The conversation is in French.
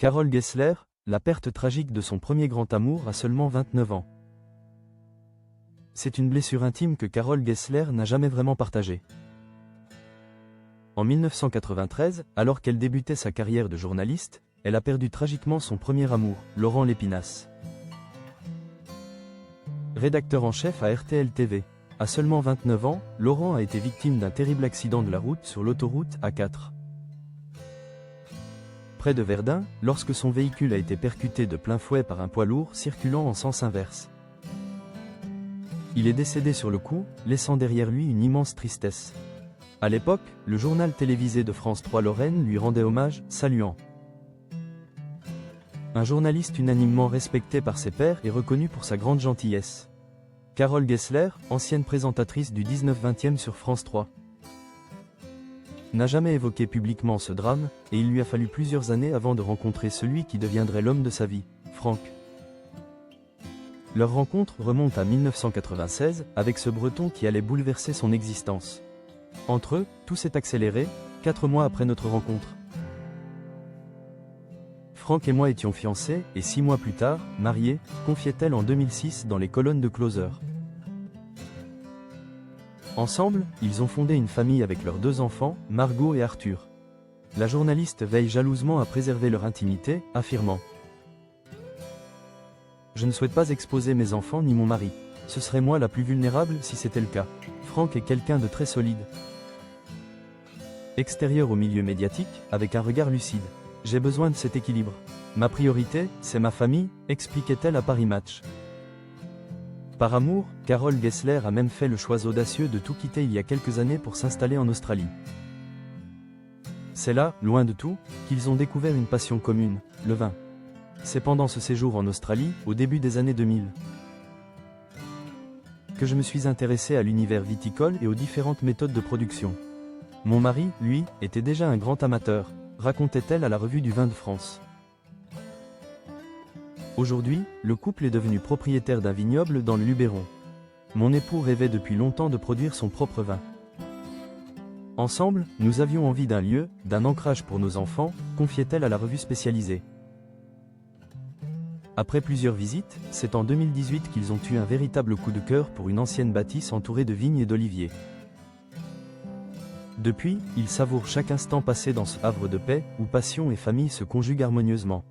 Carole Gessler, la perte tragique de son premier grand amour à seulement 29 ans. C'est une blessure intime que Carole Gessler n'a jamais vraiment partagée. En 1993, alors qu'elle débutait sa carrière de journaliste, elle a perdu tragiquement son premier amour, Laurent Lépinasse. Rédacteur en chef à RTL TV. À seulement 29 ans, Laurent a été victime d'un terrible accident de la route sur l'autoroute A4. Près de Verdun, lorsque son véhicule a été percuté de plein fouet par un poids lourd circulant en sens inverse. Il est décédé sur le coup, laissant derrière lui une immense tristesse. À l'époque, le journal télévisé de France 3 Lorraine lui rendait hommage, saluant. Un journaliste unanimement respecté par ses pairs et reconnu pour sa grande gentillesse. Carole Gessler, ancienne présentatrice du 19-20e sur France 3, n'a jamais évoqué publiquement ce drame, et il lui a fallu plusieurs années avant de rencontrer celui qui deviendrait l'homme de sa vie, Franck. Leur rencontre remonte à 1996, avec ce Breton qui allait bouleverser son existence. Entre eux, tout s'est accéléré, 4 mois après notre rencontre. Franck et moi étions fiancés, et 6 mois plus tard, mariés, confiait-elle en 2006 dans les colonnes de Closer. Ensemble, ils ont fondé une famille avec leurs 2 enfants, Margot et Arthur. La journaliste veille jalousement à préserver leur intimité, affirmant « Je ne souhaite pas exposer mes enfants ni mon mari. Ce serait moi la plus vulnérable si c'était le cas. Franck est quelqu'un de très solide. » Extérieur au milieu médiatique, avec un regard lucide. « J'ai besoin de cet équilibre. Ma priorité, c'est ma famille, expliquait-elle à Paris Match. » Par amour, Carole Gessler a même fait le choix audacieux de tout quitter il y a quelques années pour s'installer en Australie. C'est là, loin de tout, qu'ils ont découvert une passion commune, le vin. C'est pendant ce séjour en Australie, au début des années 2000, que je me suis intéressé à l'univers viticole et aux différentes méthodes de production. Mon mari, lui, était déjà un grand amateur, racontait-elle à la Revue du Vin de France. Aujourd'hui, le couple est devenu propriétaire d'un vignoble dans le Luberon. Mon époux rêvait depuis longtemps de produire son propre vin. Ensemble, nous avions envie d'un lieu, d'un ancrage pour nos enfants, confiait-elle à la revue spécialisée. Après plusieurs visites, c'est en 2018 qu'ils ont eu un véritable coup de cœur pour une ancienne bâtisse entourée de vignes et d'oliviers. Depuis, ils savourent chaque instant passé dans ce havre de paix, où passion et famille se conjuguent harmonieusement.